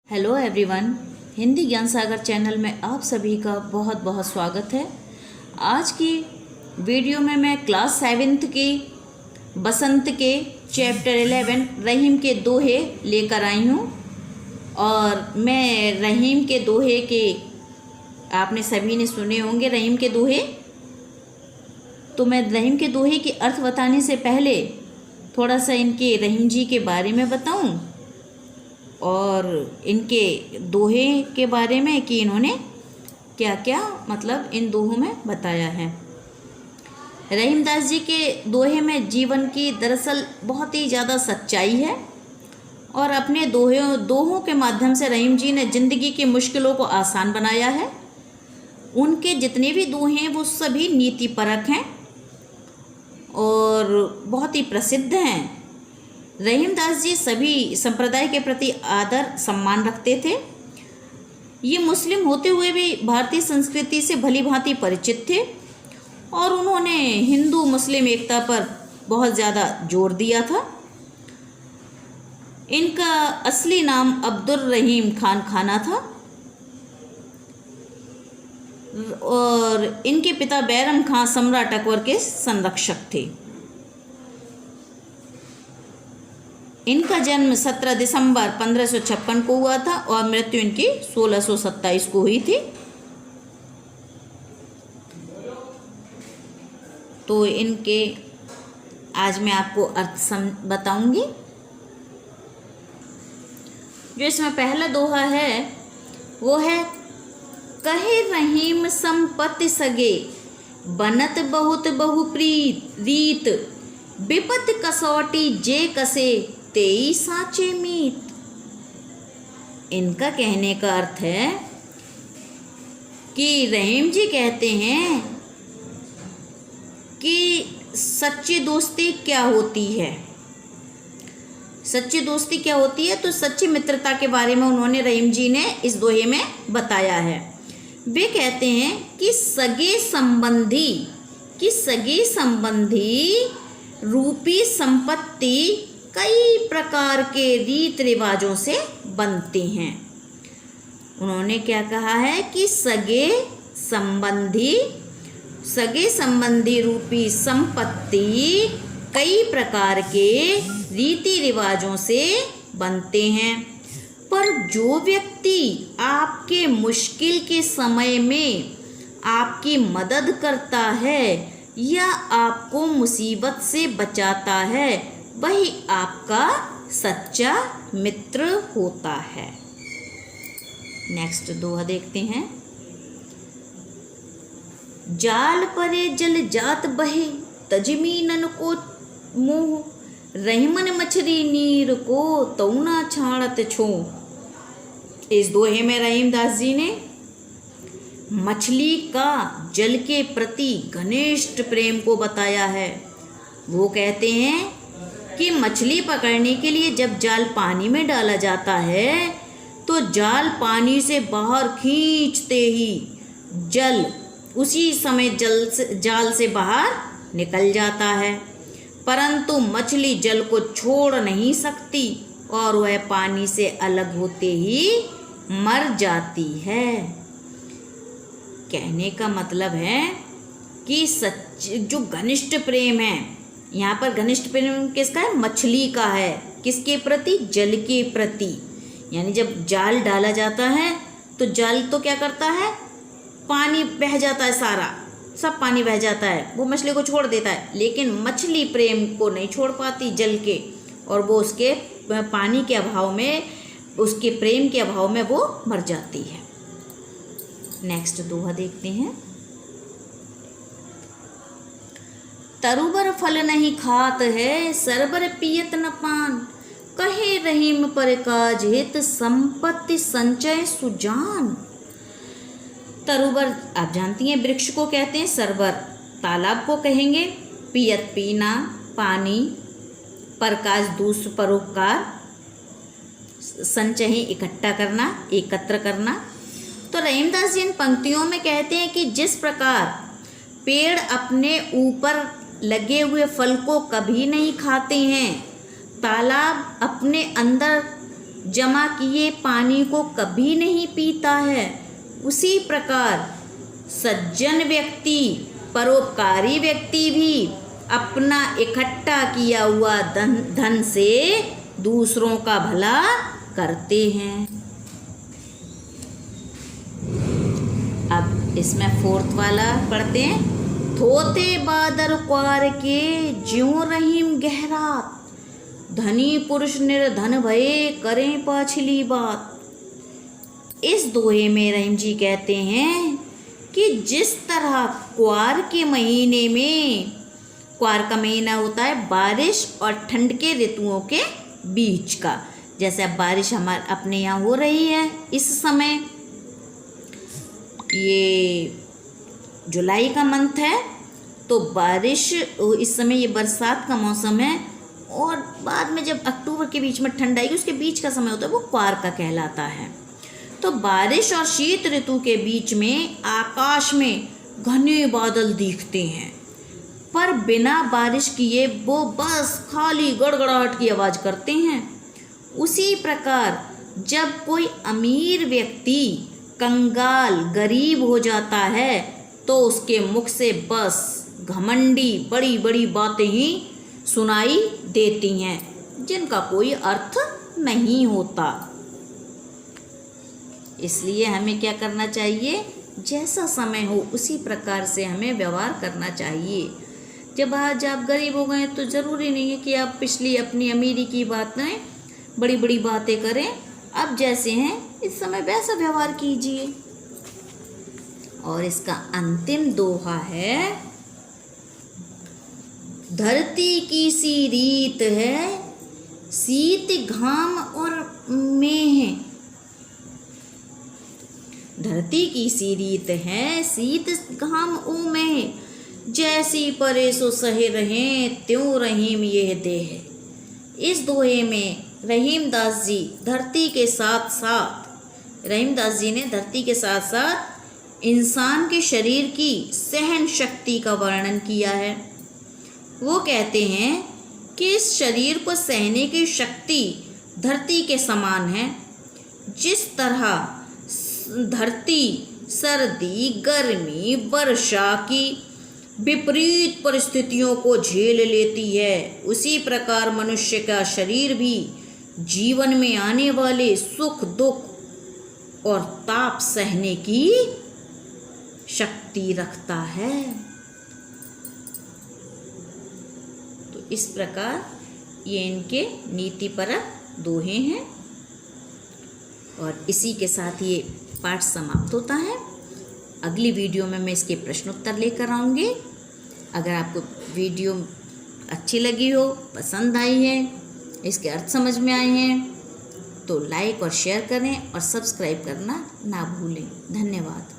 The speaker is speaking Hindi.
हेलो एवरीवन, हिंदी ज्ञान सागर चैनल में आप सभी का बहुत बहुत स्वागत है। आज की वीडियो में मैं क्लास 7th की बसंत के चैप्टर 11 रहीम के दोहे लेकर आई हूँ। और मैं रहीम के दोहे के आपने सभी ने सुने होंगे रहीम के दोहे। तो मैं रहीम के दोहे के अर्थ बताने से पहले थोड़ा सा इनके रहीम जी के बारे में बताऊँ और इनके दोहे के बारे में कि इन्होंने क्या क्या मतलब इन दोहों में बताया है। रहीमदास जी के दोहे में जीवन की दरअसल बहुत ही ज़्यादा सच्चाई है और अपने दोहों के माध्यम से रहीम जी ने ज़िंदगी की मुश्किलों को आसान बनाया है। उनके जितने भी दोहे हैं वो सभी नीतिपरक हैं और बहुत ही प्रसिद्ध हैं। रहीमदास जी सभी संप्रदाय के प्रति आदर सम्मान रखते थे। ये मुस्लिम होते हुए भी भारतीय संस्कृति से भली भांति परिचित थे और उन्होंने हिंदू मुस्लिम एकता पर बहुत ज़्यादा जोर दिया था। इनका असली नाम अब्दुल रहीम खान खाना था और इनके पिता बैरम खां सम्राट अकबर के संरक्षक थे। इनका जन्म 17 दिसंबर 1556 को हुआ था और मृत्यु इनकी 1627 को हुई थी। तो इनके आज मैं आपको अर्थ बताऊंगी। जो इसमें पहला दोहा है वो है, कहे रहीम संपत्ति सगे बनत बहुत बहुप्रीत रीत विपत कसौटी जे कसे तेई साचे मीत। इनका कहने का अर्थ है कि रहीम जी कहते हैं कि सच्ची दोस्ती क्या होती है। सच्ची दोस्ती क्या होती है, तो सच्ची मित्रता के बारे में उन्होंने रहीम जी ने इस दोहे में बताया है। वे कहते हैं कि सगे संबंधी रूपी संपत्ति कई प्रकार के रीत रिवाजों से बनते हैं। उन्होंने क्या कहा है कि सगे संबंधी रूपी संपत्ति कई प्रकार के रीति रिवाजों से बनते हैं, पर जो व्यक्ति आपके मुश्किल के समय में आपकी मदद करता है या आपको मुसीबत से बचाता है वही आपका सच्चा मित्र होता है। नेक्स्ट दोहा देखते हैं। जाल परे जल जात बहे तजमीनन को मोह रहीमन मछली नीर को तौना छाड़त छो। इस दोहे में रहीमदास जी ने मछली का जल के प्रति घनिष्ठ प्रेम को बताया है। वो कहते हैं कि मछली पकड़ने के लिए जब जाल पानी में डाला जाता है तो जाल पानी से बाहर खींचते ही जल उसी समय जाल से बाहर निकल जाता है, परंतु मछली जल को छोड़ नहीं सकती और वह पानी से अलग होते ही मर जाती है। कहने का मतलब है कि जो घनिष्ठ प्रेम है, यहाँ पर घनिष्ठ प्रेम किसका है? मछली का है। किसके प्रति? जल के प्रति। यानी जब जाल डाला जाता है तो जाल तो क्या करता है, पानी बह जाता है, सारा सब पानी बह जाता है, वो मछली को छोड़ देता है, लेकिन मछली प्रेम को नहीं छोड़ पाती जल के, और वो उसके पानी के अभाव में, उसके प्रेम के अभाव में वो मर जाती है। नेक्स्ट दोहा देखते हैं। तरुबर फल नहीं खात है सरबर पियत न पान कहे रहीम पर काज हित संपत्ति संचय सुजान। तरुबर आप जानती हैं वृक्ष को कहते हैं, सरबर तालाब को कहेंगे, पियत पीना, पानी, परकाज दूसरे परोपकार, संचय इकट्ठा करना, एकत्र करना। तो रहीमदास जी इन पंक्तियों में कहते हैं कि जिस प्रकार पेड़ अपने ऊपर लगे हुए फल को कभी नहीं खाते हैं, तालाब अपने अंदर जमा किए पानी को कभी नहीं पीता है, उसी प्रकार सज्जन व्यक्ति, परोपकारी व्यक्ति भी अपना इकट्ठा किया हुआ धन से दूसरों का भला करते हैं। अब इसमें फोर्थ वाला पढ़ते हैं। थोते बादर क्वार के ज्यों रहीम गहरात, धनी पुरुष निर्धन भये करें पाछली बात। इस दोहे में रहीम जी कहते हैं कि जिस तरह क्वार के महीने में, क्वार का महीना होता है बारिश और ठंड के ऋतुओं के बीच का, जैसे अब बारिश हमारे अपने यहाँ हो रही है इस समय, ये जुलाई का मंथ है, तो बारिश इस समय ये बरसात का मौसम है, और बाद में जब अक्टूबर के बीच में ठंड आएगी उसके बीच का समय होता है वो क्वार का कहलाता है। तो बारिश और शीत ऋतु के बीच में आकाश में घने बादल दिखते हैं, पर बिना बारिश किए वो बस खाली गड़गड़ाहट की आवाज़ करते हैं। उसी प्रकार जब कोई अमीर व्यक्ति कंगाल गरीब हो जाता है तो उसके मुख से बस घमंडी बड़ी बड़ी बातें ही सुनाई देती हैं जिनका कोई अर्थ नहीं होता। इसलिए हमें क्या करना चाहिए, जैसा समय हो उसी प्रकार से हमें व्यवहार करना चाहिए। जब आज आप गरीब हो गए तो ज़रूरी नहीं है कि आप पिछली अपनी अमीरी की बातें बड़ी बड़ी बातें करें, अब जैसे हैं इस समय वैसा व्यवहार कीजिए। और इसका अंतिम दोहा है, धरती की सी रीत है शीत घाम और मेह, धरती की सी रीत है शीत घाम ओ मेह, जैसी परे सो सहे रहें त्यों रहीम यह देह। इस दोहे में रहीमदास जी धरती के साथ साथ, रहीमदास जी ने धरती के साथ साथ इंसान के शरीर की सहन शक्ति का वर्णन किया है। वो कहते हैं कि इस शरीर को सहने की शक्ति धरती के समान है। जिस तरह धरती सर्दी, गर्मी, वर्षा की विपरीत परिस्थितियों को झेल लेती है, उसी प्रकार मनुष्य का शरीर भी जीवन में आने वाले सुख दुख और ताप सहने की शक्ति रखता है। तो इस प्रकार ये इनके नीतिपरक दोहे हैं और इसी के साथ ये पाठ समाप्त होता है। अगली वीडियो में मैं इसके प्रश्न उत्तर लेकर आऊँगी। अगर आपको वीडियो अच्छी लगी हो, पसंद आई है, इसके अर्थ समझ में आए हैं, तो लाइक और शेयर करें और सब्सक्राइब करना ना भूलें। धन्यवाद।